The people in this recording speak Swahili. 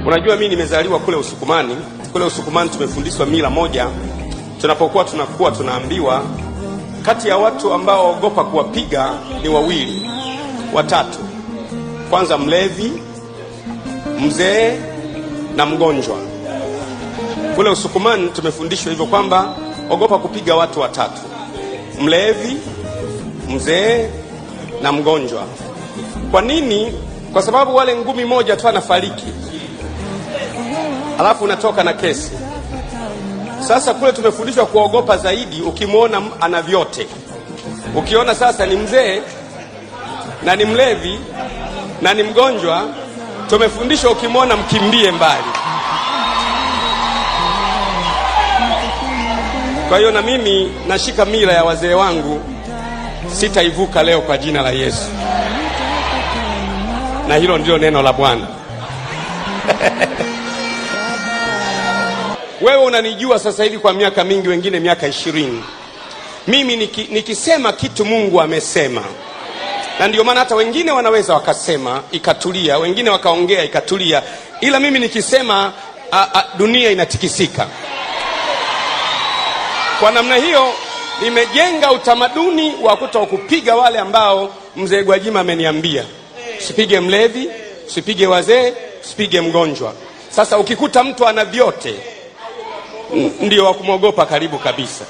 Unajua mimi nimezaliwa kule Usukumani. Kule Usukumani tumefundishwa mila moja. Tunapokuwa tunakuwa tunaambiwa kati ya watu ambao ogopa kuwapiga ni wawili, watatu. Kwanza mlevi, mzee na mgonjwa. Kule Usukumani tumefundishwa hivyo kwamba ogopa kupiga watu watatu: mlevi, mzee na mgonjwa. Kwa nini? Kwa sababu wale ngumi moja tu anafariki, alafu unatoka na kesi. Sasa kule tumefundishwa kuogopa zaidi. Ukimwona ana vyote, ukiona sasa ni mzee na ni mlevi na ni mgonjwa, tumefundishwa ukimwona mkimbie mbali. Kwa hiyo na mimi nashika mila ya wazee wangu, sitaivuka leo kwa jina la Yesu. Na hilo ndilo neno la Bwana. Wewe unanijua sasa hivi kwa miaka mingi, wengine miaka 20. Mimi nikisema kitu Mungu amesema. Na ndio maana hata wengine wanaweza wakasema ikatulia, wengine wakaongea ikatulia, ila mimi nikisema dunia inatikisika. Kwa namna hiyo nimejenga utamaduni wa kutokupiga wale ambao mzee Gwajima ameniambia usipige mlevi, usipige wazee, usipige mgonjwa. Sasa ukikuta mtu ana vyote, ndio wa kumogopa karibu kabisa.